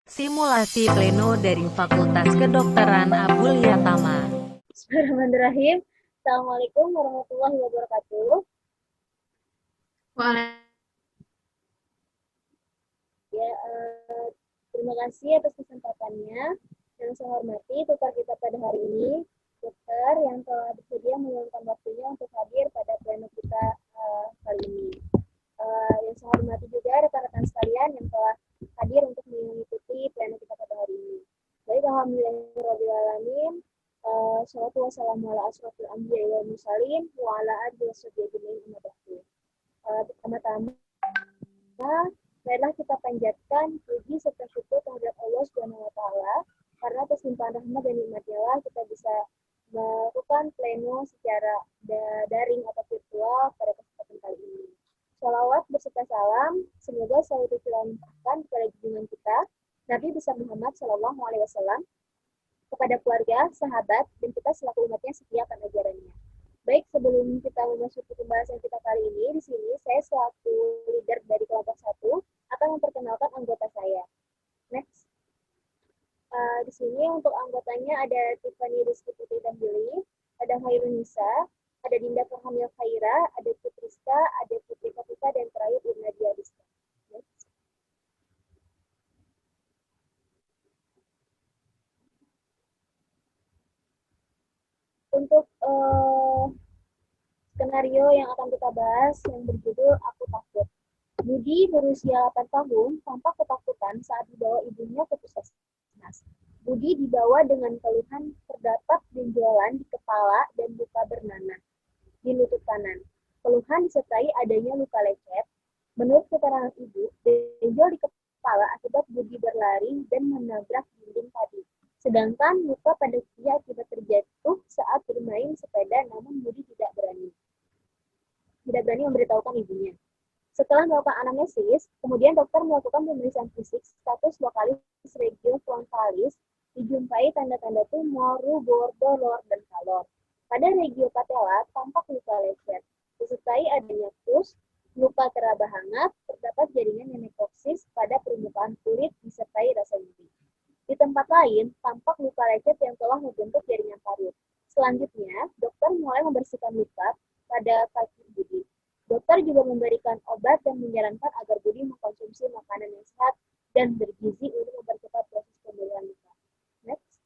Simulasi pleno dari Fakultas Kedokteran Abdul Yatama. Bismillahirrahmanirrahim. Assalamualaikum warahmatullahi wabarakatuh. Ya, terima kasih atas kesempatannya. Yang saya hormati tutor kita pada hari ini, dokter yang telah bersedia meluangkan waktunya untuk hadir pada pleno kita kali ini. Yang saya hormati juga rekan-rekan sekalian yang telah hadir untuk mengikuti pleno kita pada hari ini. Baik, alhamdulillahirrahmanirrahim. Salatu wassalamu ala asrofil anbiya wal mursalin wa ala alihi washabihi pertama-tama marilah kita panjatkan puji serta syukur terhadap Allah Subhanahu wa taala karena atas limpahan rahmat dan nikmatnya lah kita bisa melakukan pleno secara daring atau virtual pada kesempatan kali ini. Shalawat beserta salam semoga selalu dicurahkan kepada junjungan kita Nabi besar Muhammad Shallallahu Alaihi Wasallam, kepada keluarga, sahabat, dan kita selaku umatnya setia akan ajarannya. Baik, sebelum kita memasuki pembahasan kita kali ini, di sini saya selaku leader dari kelompok 1 akan memperkenalkan anggota saya. Next. Di sini untuk anggotanya ada Tiffany Rizky Putri Tambili, ada Hairun Nisa, ada Dinda Fahamil Khaira, ada Putriska, ada Putri Kapita, dan terakhir Irna Diariska. Untuk skenario yang akan kita bahas yang berjudul Aku Takut. Budi berusia 8 tahun tampak ketakutan saat dibawa ibunya ke puskesmas. Budi dibawa dengan keluhan terdapat benjolan di kepala dan luka bernanah di lutut kanan. Keluhan disertai adanya luka lecet. Menurut keterangan ibu, benjol di kepala akibat Budi berlari dan menabrak dinding tadi. Sedangkan luka pada kaki akibat terjatuh saat bermain sepeda, namun Budi tidak berani memberitahukan ibunya. Setelah melakukan anamnesis, kemudian dokter melakukan pemeriksaan fisik status lokalis regiofrontalis, dijumpai tanda-tanda tumor, rubor, dolor, dan kalor. Pada regio patella tampak luka lecet, disertai adanya pus, luka teraba hangat, terdapat jaringan nekrosis pada permukaan kulit disertai rasa nyeri. Di tempat lain, tampak luka lecet yang telah membentuk jaringan parut. Selanjutnya, dokter mulai membersihkan luka pada kaki Budi. Dokter juga memberikan obat dan menyarankan agar Budi mengkonsumsi makanan yang sehat dan bergizi untuk mempercepat proses pemulihan luka. Next.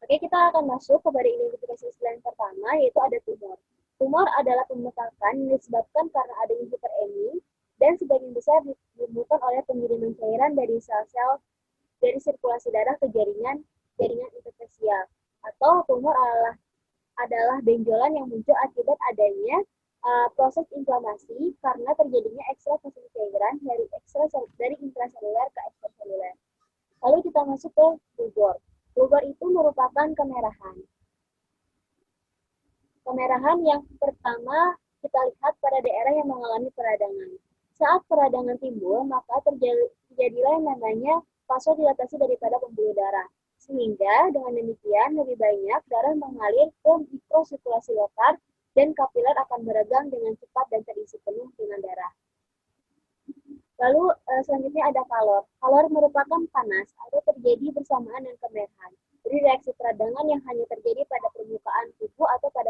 Oke, kita akan masuk kepada identifikasi istilah yang pertama, yaitu ada tumor. Tumor adalah pembengkakan yang disebabkan karena adanya hiperemi dan sebagian besar ditimbulkan oleh pengiriman cairan dari sel-sel dari sirkulasi darah ke jaringan interstisial. Atau tumor adalah benjolan yang muncul akibat adanya proses inflamasi karena terjadinya ekstravasi cairan dari intraseluler ke ekstraseluler. Lalu kita masuk ke rubor. Rubor itu merupakan kemerahan. Kemerahan yang pertama kita lihat pada daerah yang mengalami peradangan. Saat peradangan timbul, maka terjadilah yang namanya vasodilatasi daripada pembuluh darah. Sehingga dengan demikian lebih banyak darah mengalir ke mikrosirkulasi lokal dan kapiler akan meregang dengan cepat dan terisi penuh dengan darah. Lalu selanjutnya ada kalor. Kalor merupakan panas atau terjadi bersamaan dengan kemerahan. Jadi reaksi peradangan yang hanya terjadi pada permukaan tubuh atau pada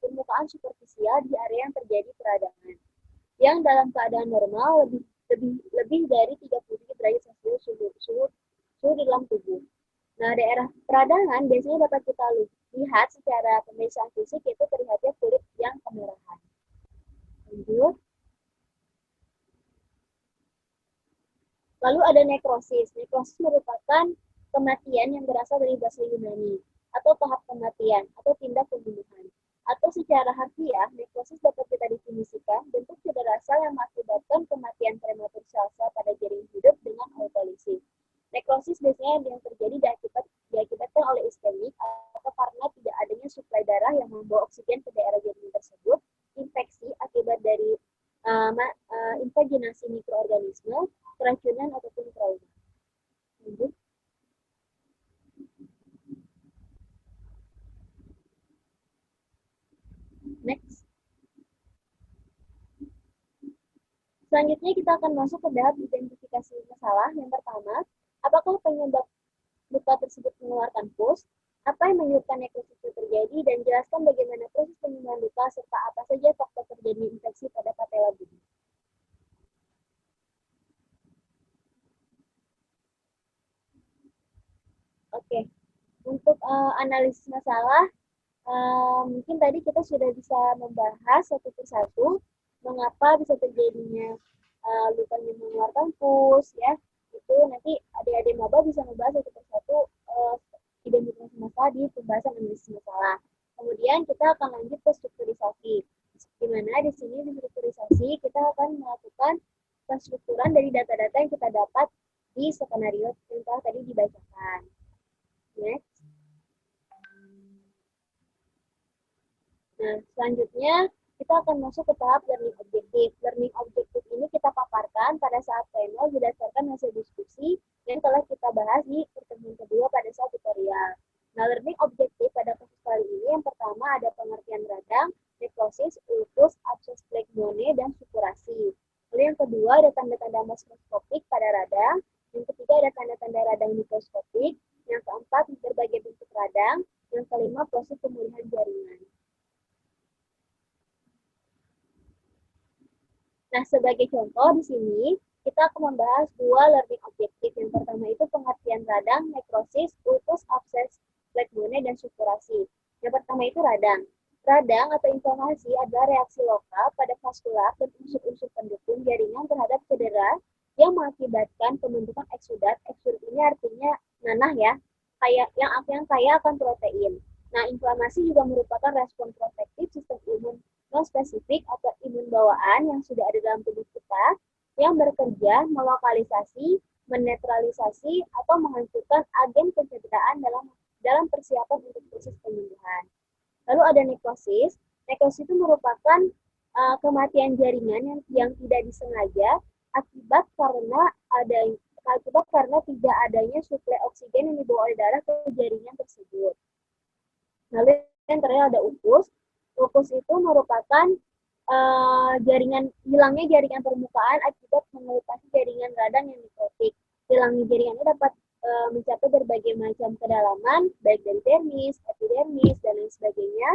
permukaan superficial di area yang terjadi peradangan. Yang dalam keadaan normal lebih dari 33 derajat Celcius suhu di dalam tubuh. Nah, daerah peradangan biasanya dapat kita lihat secara pemeriksaan fisik, yaitu terlihatnya kulit yang kemerahan. Lanjut. Lalu ada nekrosis. Nekrosis merupakan kematian yang berasal dari bahasa Yunani, atau tahap kematian, atau tindak pembunuhan. Atau secara harfiah, nekrosis dapat kita definisikan bentuk cedera sel yang mengakibatkan kematian prematur sel-sel pada jaringan hidup dengan autolisis. Nekrosis biasanya yang terjadi diakibatkan oleh iskemik atau karena tidak adanya suplai darah yang membawa oksigen ke daerah jaringan tersebut, infeksi akibat dari invaginasi mikroorganisme, keracunan ataupun trauma. Lanjut. Next. Selanjutnya kita akan masuk ke tahap identifikasi masalah. Yang pertama, apakah penyebab luka tersebut mengeluarkan pus? Apa yang menyebabkan nekrosis itu terjadi? Dan jelaskan bagaimana proses penyembuhan luka serta apa saja faktor terjadinya infeksi pada patella bumi. Oke, untuk analisis masalah, mungkin tadi kita sudah bisa membahas satu persatu mengapa bisa terjadinya lukanya mengeluarkan pus, ya. Itu nanti adik-adik maba bisa membahas satu persatu identifikasi masalah di pembahasan analisis masalah. Kemudian kita akan lanjut ke strukturisasi. Di mana di sini di strukturisasi kita akan melakukan penstrukturan dari data-data yang kita dapat di skenario yang telah tadi dibacakan. Next. Nah, selanjutnya kita akan masuk ke tahap learning objektif. Learning objektif ini kita paparkan pada saat pleno berdasarkan hasil diskusi yang telah kita bahas di pertemuan kedua pada saat tutorial. Nah, learning objektif pada kasus kali ini yang pertama ada pengertian radang, nekrosis, ulkus, abses plegmone, dan supurasi. Lalu yang kedua ada tanda-tanda makroskopik pada radang. Yang ketiga ada tanda-tanda radang mikroskopik. Yang keempat berbagai bentuk radang. Yang kelima proses pemulihan jaringan. Nah, sebagai contoh di sini, kita akan membahas dua learning objektif. Yang pertama itu pengertian radang, nekrosis, ulkus, abses, plegmone, dan supurasi. Yang pertama itu radang. Radang atau inflamasi adalah reaksi lokal pada vaskular dan unsur-unsur pendukung jaringan terhadap cedera yang mengakibatkan pembentukan eksudat. Eksudat ini artinya nanah, ya, yang kaya akan protein. Nah, inflamasi juga merupakan respon protektif sistem imun non-spesifik atau imun bawaan yang sudah ada dalam tubuh kita yang bekerja melokalisasi, menetralisasi, atau menghancurkan agen pencederaan dalam persiapan untuk proses penyembuhan. Lalu ada nekrosis. Nekrosis itu merupakan kematian jaringan yang tidak disengaja akibat karena tidak adanya suplai oksigen yang dibawa oleh darah ke jaringan tersebut. Lalu yang terakhir ada ulkus. Ulkus itu merupakan hilangnya jaringan permukaan akibat mengelupasi jaringan radang yang nekrotik. Hilangnya jaringan ini dapat mencapai berbagai macam kedalaman, baik dari dermis, epidermis, dan lain sebagainya.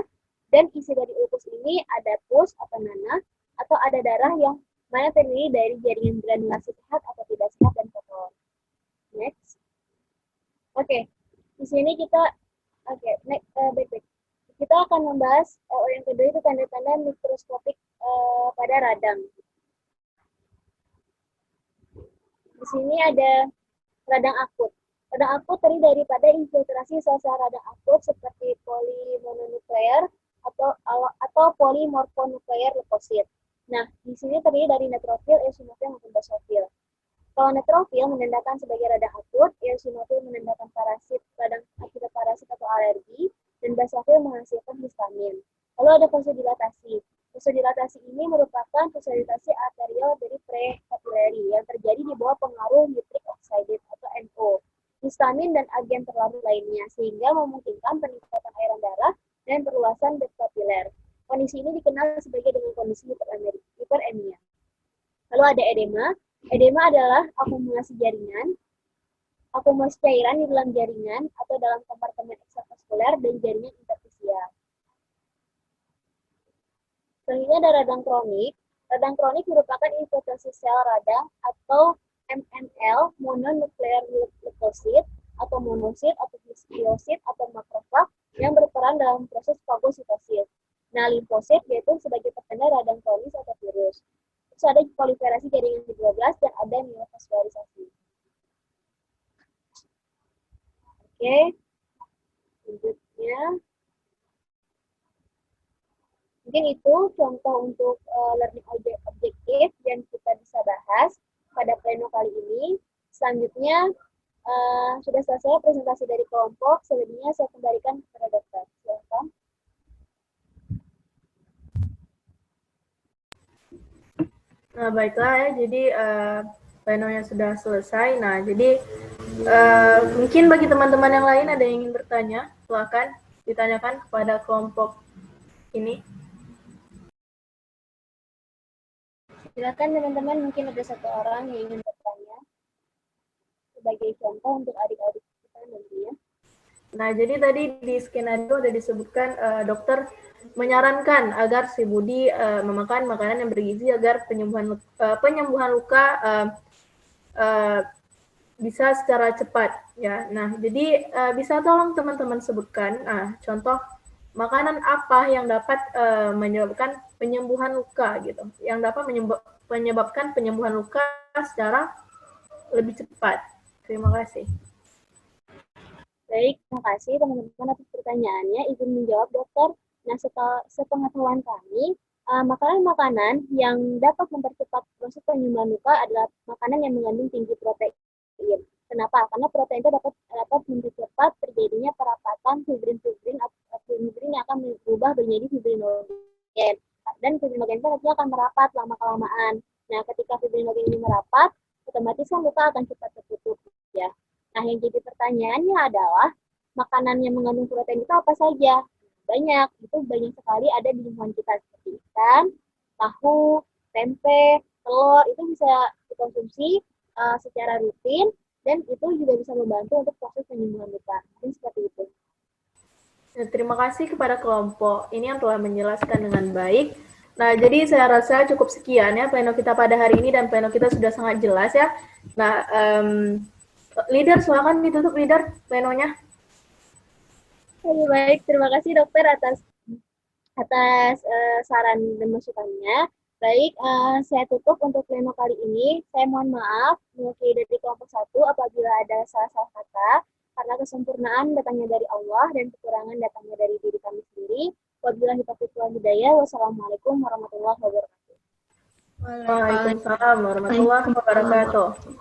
Dan isi dari ulkus ini ada pus atau nanah, atau ada darah yang mana terdiri dari jaringan granulasi sehat atau tidak sehat dan kotor. Next. Oke, di sini kita baik. Kita akan membahas yang kedua itu tanda-tanda mikroskopik pada radang. Di sini ada radang akut. Radang akut terdiri daripada infiltrasi sel-sel radang akut seperti polimononuklear atau polimorfonuklear leukosit. Nah, di sini terdiri dari neutrofil, eosinofil, maupun basofil. Kalau neutrofil menandakan sebagai radang akut, eosinofil menandakan radang akibat parasit atau alergi, dan basofil menghasilkan histamin. Lalu ada vasodilatasi. Vasodilatasi ini merupakan vasodilatasi arterial dari pre-capillary yang terjadi di bawah pengaruh nitric oxide atau NO, histamin dan agen terlarut lainnya, sehingga memungkinkan peningkatan airan darah dan perluasan bed kapiler. Kondisi ini dikenal sebagai dengan kondisi hiperemia. Lalu ada edema. Edema adalah akumulasi jaringan, akumulasi cairan di dalam jaringan atau dalam kompartemen ekstravaskuler dan jaringan interstisial. Selanjutnya ada radang kronik. Radang kronik merupakan infiltrasi sel radang atau MNL, mononuklear leukosit, atau monosit, atau histiosit, atau makrofag yang berperan dalam proses fagositosis. Nah, limfosit yaitu sebagai petanda radang kronis atau virus. Terus ada proliferasi jaringan G12 dan ada myelofascularisasi. Oke, selanjutnya mungkin itu contoh untuk learning objektif yang kita bisa bahas pada pleno kali ini. Selanjutnya sudah selesai presentasi dari kelompok. Selebihnya saya kembalikan kepada dokter. Silakan. Nah, baiklah ya, jadi plenonya sudah selesai. Nah, jadi mungkin bagi teman-teman yang lain ada yang ingin bertanya, silakan ditanyakan kepada kelompok ini. Silakan teman-teman, mungkin ada satu orang yang ingin bertanya sebagai contoh untuk adik-adik kita nanti ya. Nah, jadi tadi di skenario ada disebutkan dokter menyarankan agar si Budi memakan makanan yang bergizi agar penyembuhan luka bisa secara cepat ya. Nah, jadi bisa tolong teman-teman sebutkan contoh makanan apa yang dapat menyebabkan penyembuhan luka gitu, yang dapat menyebabkan penyembuhan luka secara lebih cepat. Terima kasih. Baik, terima kasih teman-teman atas pertanyaannya. Izin menjawab dokter. Nah, sepengetahuan kami, makanan-makanan yang dapat mempercepat proses penyembuhan luka adalah makanan yang mengandung tinggi protein. Kenapa? Karena protein itu dapat mempercepat terjadinya perapatan fibrin-fibrin yang akan berubah menjadi fibrinogen. Dan fibrinogen itu nantinya akan merapat lama-kelamaan. Nah, ketika fibrinogen ini merapat, otomatis kan luka akan cepat tertutup. Ya. Nah, yang jadi pertanyaannya adalah makanan yang mengandung protein itu apa saja? Banyak, itu banyak sekali ada di lingkungan kita seperti ikan, tahu, tempe, telur, itu bisa dikonsumsi secara rutin dan itu juga bisa membantu untuk proses penyembuhan luka. Mungkin seperti itu. Ya, terima kasih kepada kelompok ini yang telah menjelaskan dengan baik. Nah, jadi saya rasa cukup sekian ya pleno kita pada hari ini dan pleno kita sudah sangat jelas ya. Nah, leader silakan ditutup leader plenonya. Baik, terima kasih dokter atas saran dan masukannya. Baik, saya tutup untuk pleno kali ini. Saya mohon maaf mewakili dari kelompok 1 apabila ada salah-salah kata, karena kesempurnaan datangnya dari Allah dan kekurangan datangnya dari diri kami sendiri. Wabillahi taufiq wal hidayah. Wassalamualaikum warahmatullahi wabarakatuh. Waalaikumsalam warahmatullahi wabarakatuh.